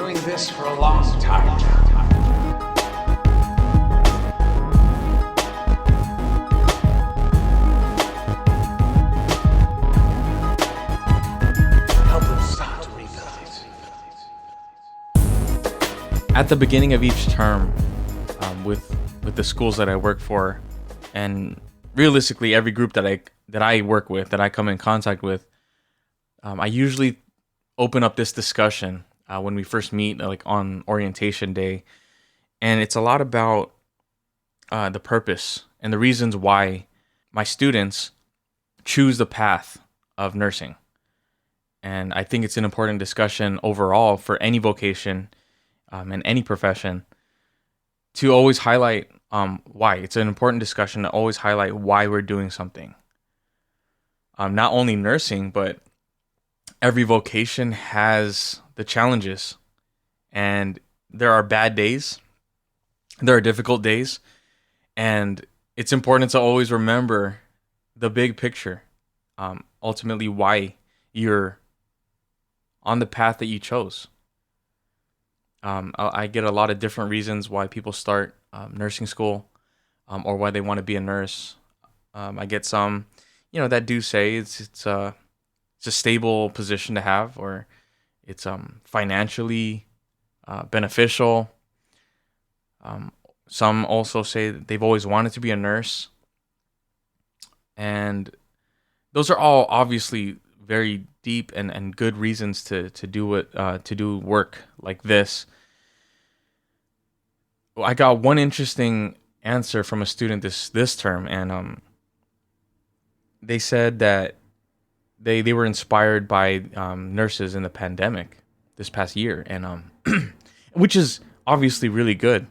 doing this for a long time now. Help them start to rebuild it. At the beginning of each term, with the schools that I work for, and realistically every group that I work with, that I come in contact with, I usually open up this discussion when we first meet, like on orientation day, and it's a lot about the purpose and the reasons why my students choose the path of nursing. And I think it's an important discussion overall for any vocation and any profession to always highlight why. It's an important discussion to always highlight why we're doing something. Not only nursing, but every vocation has the challenges, and there are bad days, there are difficult days, and it's important to always remember the big picture, ultimately why you're on the path that you chose. I get a lot of different reasons why people start nursing school, or why they want to be a nurse. I get some, that do say it's a stable position to have, or it's financially beneficial. Some also say that they've always wanted to be a nurse, and those are all obviously very deep and good reasons to do work like this. I got one interesting answer from a student this term, and they said that they were inspired by nurses in the pandemic this past year, and which is obviously really good.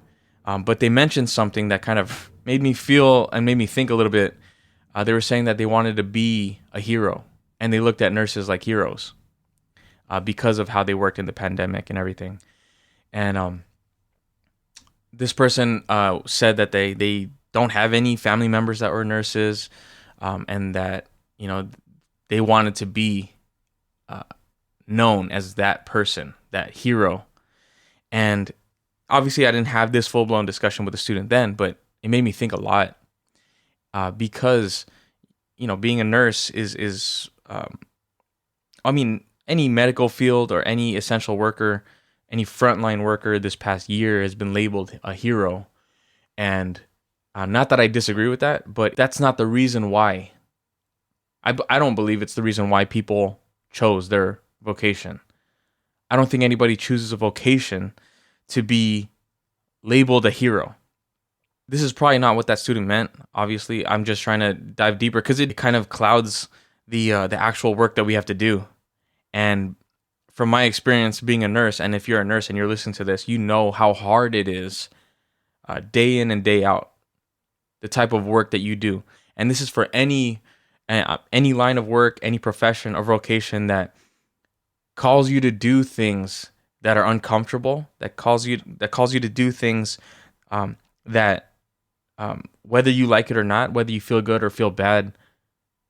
But they mentioned something that kind of made me feel and made me think a little bit. They were saying that they wanted to be a hero, and they looked at nurses like heroes because of how they worked in the pandemic and everything. And this person said that they don't have any family members that were nurses, and that they wanted to be known as that person, that hero. And obviously I didn't have this full-blown discussion with the student then, but it made me think a lot, because being a nurse is any medical field or any essential worker, any frontline worker this past year has been labeled a hero. And not that I disagree with that, but that's not the reason why. I don't believe it's the reason why people chose their vocation. I don't think anybody chooses a vocation to be labeled a hero. This is probably not what that student meant. Obviously, I'm just trying to dive deeper because it kind of clouds the actual work that we have to do. And from my experience being a nurse, and if you're a nurse and you're listening to this, you know how hard it is day in and day out, the type of work that you do. And this is for any line of work, any profession or vocation that calls you to do things that are uncomfortable, that calls you to do things that whether you like it or not, whether you feel good or feel bad,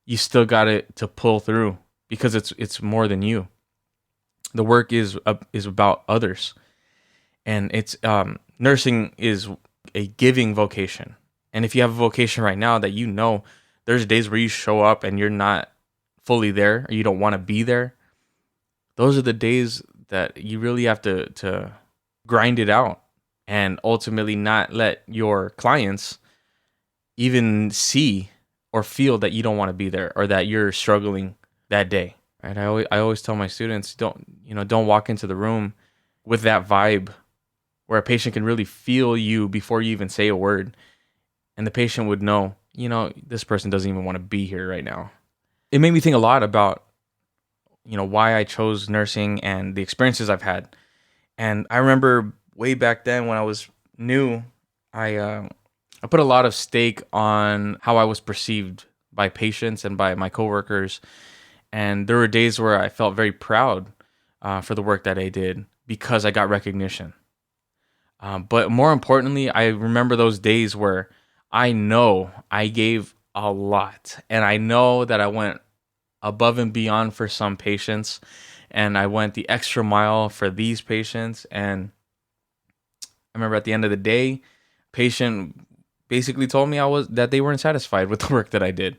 you still got to pull through, because it's more than you. The work is about others, and it's nursing is a giving vocation. And if you have a vocation right now that there's days where you show up and you're not fully there, or you don't want to be there, those are the days that you really have to grind it out, and ultimately not let your clients even see or feel that you don't want to be there, or that you're struggling that day. Right? I always tell my students, don't walk into the room with that vibe where a patient can really feel you before you even say a word, and the patient would know, this person doesn't even want to be here right now. It made me think a lot about why I chose nursing and the experiences I've had. And I remember way back then when I was new, I put a lot of stake on how I was perceived by patients and by my coworkers. And there were days where I felt very proud for the work that I did because I got recognition. But more importantly, I remember those days where I know I gave a lot, and I know that I went above and beyond for some patients, and I went the extra mile for these patients. And I remember at the end of the day, patient basically told me that they weren't satisfied with the work that I did.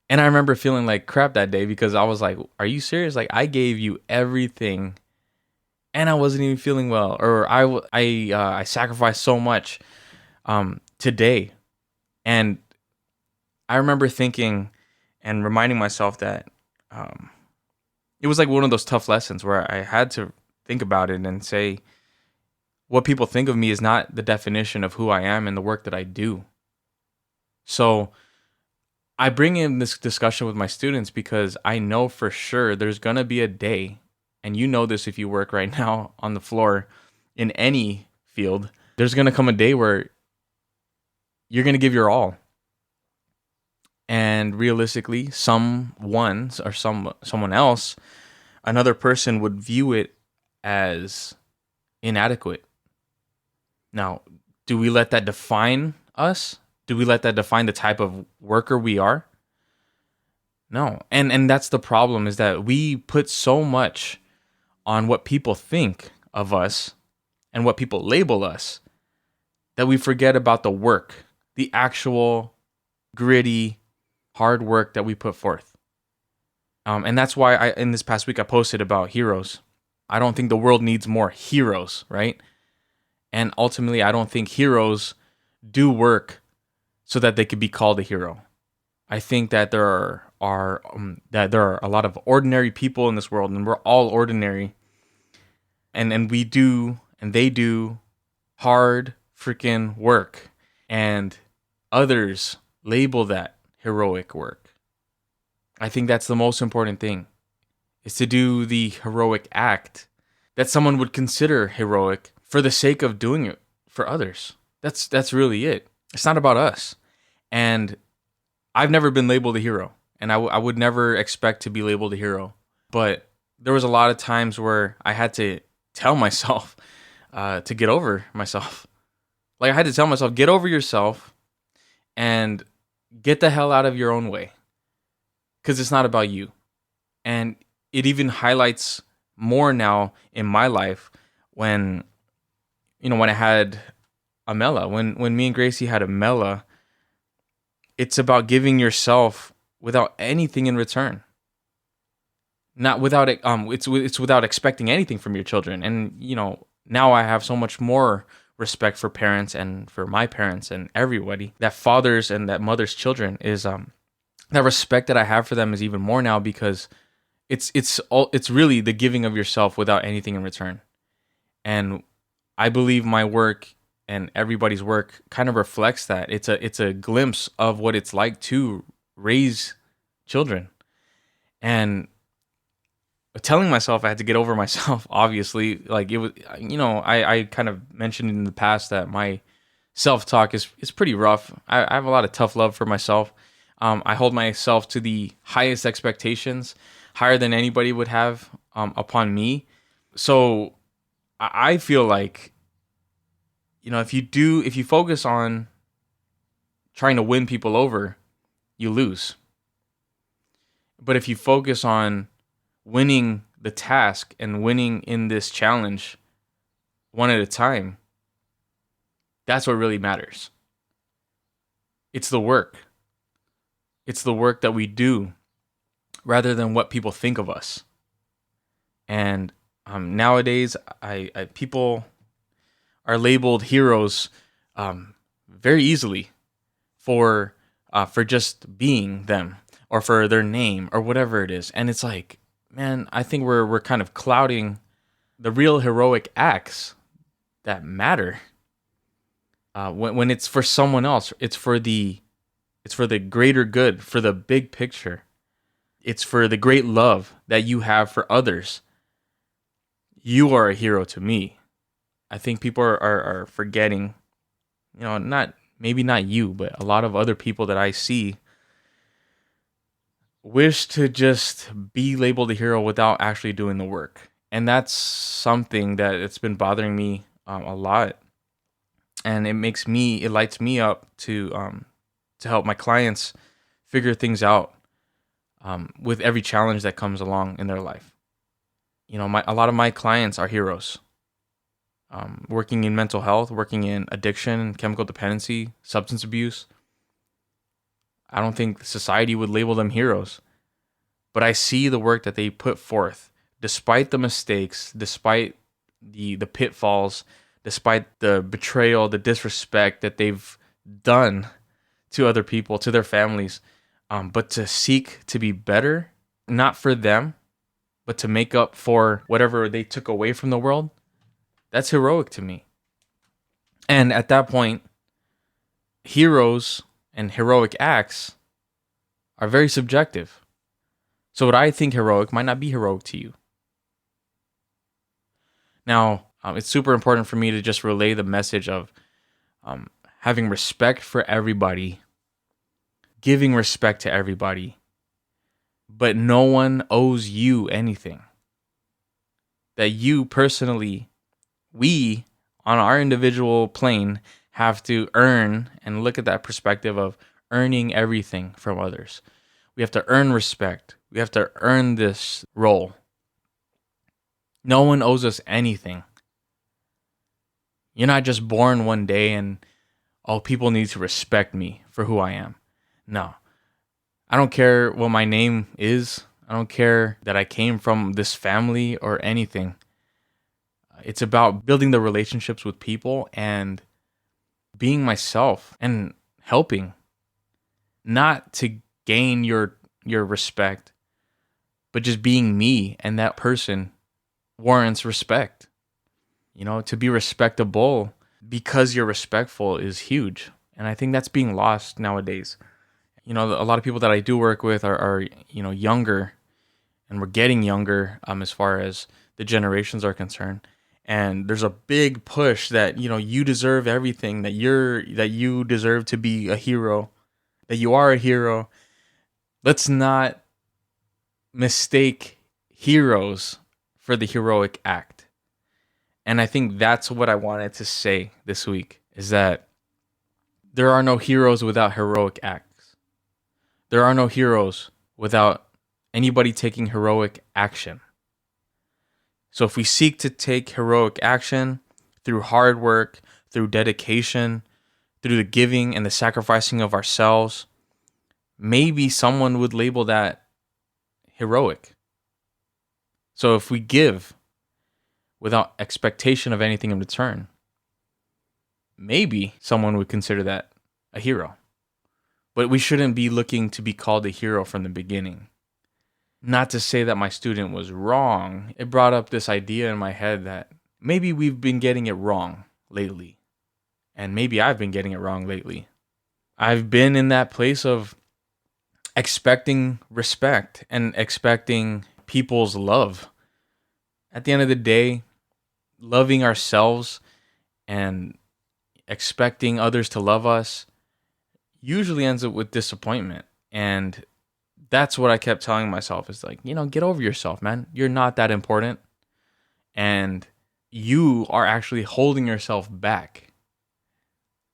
And I remember feeling like crap that day because I was like, are you serious? Like, I gave you everything and I wasn't even feeling well, or I sacrificed so much today. And I remember thinking and reminding myself that it was like one of those tough lessons where I had to think about it and say, what people think of me is not the definition of who I am and the work that I do. So I bring in this discussion with my students because I know for sure there's going to be a day, and you know this if you work right now on the floor in any field, there's going to come a day where you're going to give your all. And realistically, someone else, another person would view it as inadequate. Now, do we let that define us? Do we let that define the type of worker we are? No. And that's the problem, is that we put so much on what people think of us and what people label us that we forget about the work, the actual gritty, hard work that we put forth. And that's why in this past week I posted about heroes. I don't think the world needs more heroes, right? And ultimately, I don't think heroes do work so that they could be called a hero. I think that there are a lot of ordinary people in this world, and we're all ordinary. And we do, and they do hard freaking work, and others label that heroic work. I think that's the most important thing, is to do the heroic act that someone would consider heroic for the sake of doing it for others. That's really it. It's not about us. And I've never been labeled a hero, and I would never expect to be labeled a hero. But there was a lot of times where I had to tell myself to get over myself. Like, I had to tell myself, get over yourself and get the hell out of your own way, because it's not about you. And it even highlights more now in my life when I had Amela, when me and Gracie had Amela. It's about giving yourself without anything in return. Not without it. It's without expecting anything from your children. And now I have so much more respect for parents and for my parents and everybody. That fathers and that mothers' children is that respect that I have for them is even more now, because it's really the giving of yourself without anything in return. And I believe my work and everybody's work kind of reflects that. It's a glimpse of what it's like to raise children. And telling myself I had to get over myself, obviously, like it was, I kind of mentioned in the past that my self-talk is pretty rough. I have a lot of tough love for myself. I hold myself to the highest expectations, higher than anybody would have upon me. So I feel like, if you focus on trying to win people over, you lose. But if you focus on winning the task and winning in this challenge one at a time, that's what really matters. It's the work. It's the work that we do rather than what people think of us. And nowadays, people are labeled heroes very easily for just being them, or for their name, or whatever it is. And it's like, man, I think we're kind of clouding the real heroic acts that matter. When it's for someone else, it's for the greater good, for the big picture. It's for the great love that you have for others. You are a hero to me. I think people are forgetting, maybe not you, but a lot of other people that I see wish to just be labeled a hero without actually doing the work. And that's something that it's been bothering me a lot. And it lights me up to help my clients figure things out with every challenge that comes along in their life. A lot of my clients are heroes. Working in mental health, working in addiction, chemical dependency, substance abuse. I don't think society would label them heroes, but I see the work that they put forth, despite the mistakes, despite the pitfalls, despite the betrayal, the disrespect that they've done to other people, to their families, but to seek to be better, not for them, but to make up for whatever they took away from the world. That's heroic to me. And at that point, heroes and heroic acts are very subjective. So what I think heroic might not be heroic to you. Now, it's super important for me to just relay the message of having respect for everybody, giving respect to everybody, but no one owes you anything. That you personally, we on our individual plane have to earn and look at that perspective of earning everything from others. We have to earn respect. We have to earn this role. No one owes us anything. You're not just born one day and, people need to respect me for who I am. No. I don't care what my name is. I don't care that I came from this family or anything. It's about building the relationships with people and being myself and helping. Not to gain your respect, but just being me, and that person warrants respect. To be respectable because you're respectful is huge. And I think that's being lost nowadays. A lot of people that I do work with are younger, and we're getting younger as far as the generations are concerned. And there's a big push that, you deserve everything, that you deserve to be a hero, that you are a hero. Let's not mistake heroes for the heroic act. And I think that's what I wanted to say this week, is that there are no heroes without heroic acts. There are no heroes without anybody taking heroic action. So if we seek to take heroic action through hard work, through dedication, through the giving and the sacrificing of ourselves, maybe someone would label that heroic. So if we give without expectation of anything in return, maybe someone would consider that a hero. But we shouldn't be looking to be called a hero from the beginning. Not to say that my student was wrong. It brought up this idea in my head that maybe we've been getting it wrong lately. And maybe I've been getting it wrong lately. I've been in that place of expecting respect and expecting people's love. At the end of the day, loving ourselves and expecting others to love us usually ends up with disappointment. And that's what I kept telling myself, is like, get over yourself, man. You're not that important. And you are actually holding yourself back.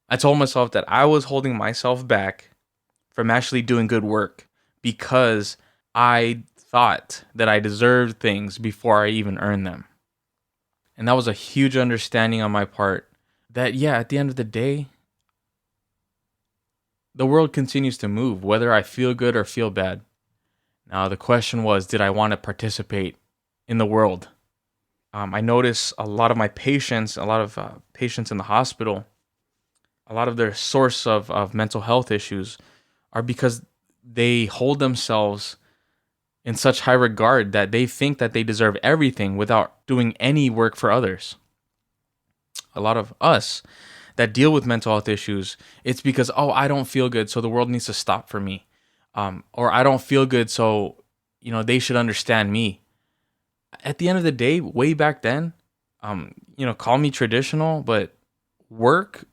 I told myself that I was holding myself back from actually doing good work because I thought that I deserved things before I even earned them. And that was a huge understanding on my part that, at the end of the day, the world continues to move, whether I feel good or feel bad. Now, the question was, did I want to participate in the world? I notice a lot of my patients, in the hospital, a lot of their source of mental health issues are because they hold themselves in such high regard that they think that they deserve everything without doing any work for others. A lot of us that deal with mental health issues, it's because, I don't feel good, so the world needs to stop for me. Or I don't feel good, so, they should understand me. At the end of the day, way back then, call me traditional, but work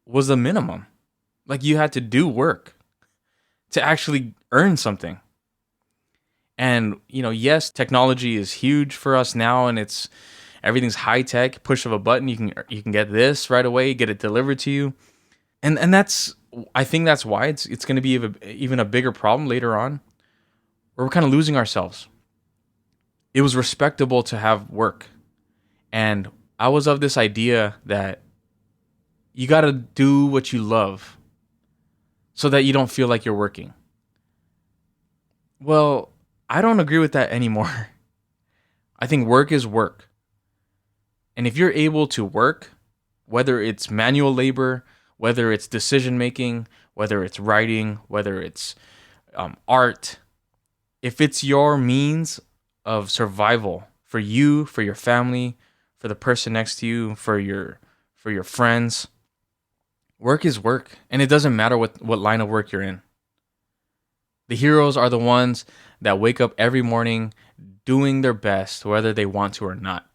was the minimum. Like, you had to do work to actually earn something. And, yes, technology is huge for us now, and everything's high tech. Push of a button, you can get this right away, get it delivered to you, and I think that's why it's going to be even a bigger problem later on, where we're kind of losing ourselves. it was respectable to have work. And I was of this idea that you got to do what you love so that you don't feel like you're working. Well, I don't agree with that anymore. I think work is work. And if you're able to work, whether it's manual labor, whether it's decision making, whether it's writing, whether it's art, if it's your means of survival for you, for your family, for the person next to you, for your friends, work is work. And it doesn't matter what line of work you're in. The heroes are the ones that wake up every morning doing their best, whether they want to or not.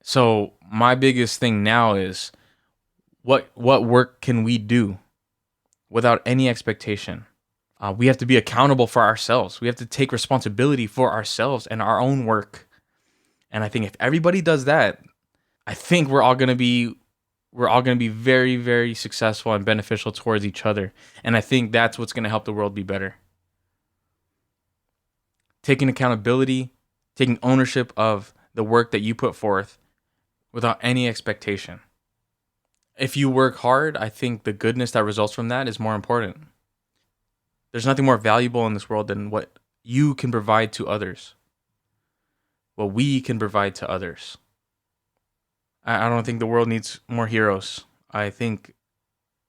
So my biggest thing now is what work can we do without any expectation? We have to be accountable for ourselves. We have to take responsibility for ourselves and our own work. And I think if everybody does that, I think we're all gonna be very, very successful and beneficial towards each other. And I think that's what's gonna help the world be better. Taking accountability, taking ownership of the work that you put forth without any expectation. If you work hard, I think the goodness that results from that is more important. There's nothing more valuable in this world than what you can provide to others. What we can provide to others. I don't think the world needs more heroes. I think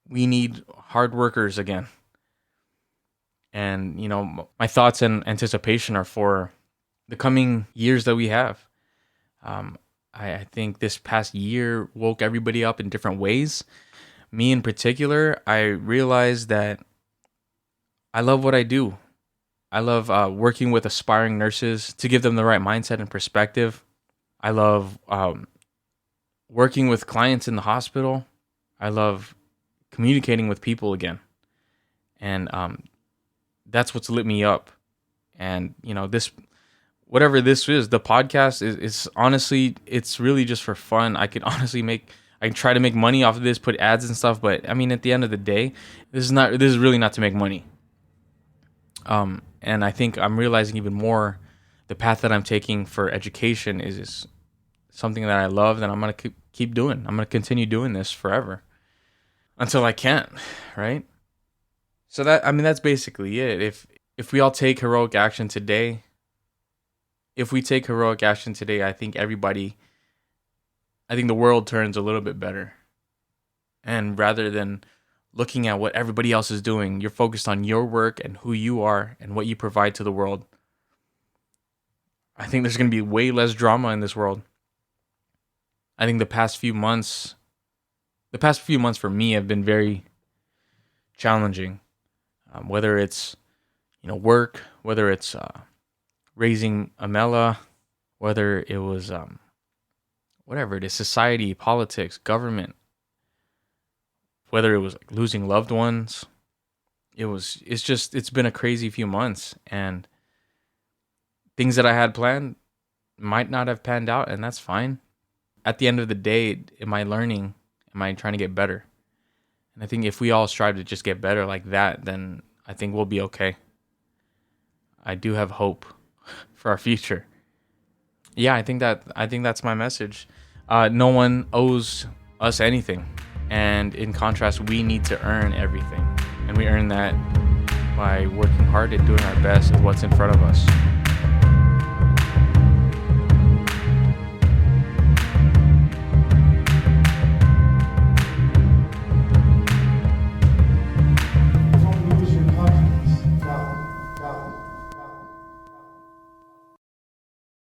we need hard workers again. And, my thoughts and anticipation are for the coming years that we have. I think this past year woke everybody up in different ways. Me in particular, I realized that I love what I do. I love working with aspiring nurses to give them the right mindset and perspective. I love working with clients in the hospital. I love communicating with people again. And that's what's lit me up. And, whatever this is, the podcast is honestly, it's really just for fun. I can try to make money off of this, put ads and stuff, but I mean, at the end of the day, this is really not to make money. And I think I'm realizing even more the path that I'm taking for education is something that I love, that I'm going to keep doing. I'm going to continue doing this forever until I can't, right? So that's basically it. If we all take heroic action today, I think the world turns a little bit better. And rather than looking at what everybody else is doing, you're focused on your work and who you are and what you provide to the world. I think there's going to be way less drama in this world. I think the past few months for me have been very challenging. Whether it's, work, whether it's raising Amela, whether it was whatever it is, society, politics, government, whether it was losing loved ones, it's been a crazy few months, and things that I had planned might not have panned out, and that's fine. At the end of the day, am I learning? Am I trying to get better? And I think if we all strive to just get better like that, then I think we'll be okay. I do have hope for our future. Yeah, I think that's my message. No one owes us anything. And in contrast, we need to earn everything. And we earn that by working hard and doing our best at what's in front of us.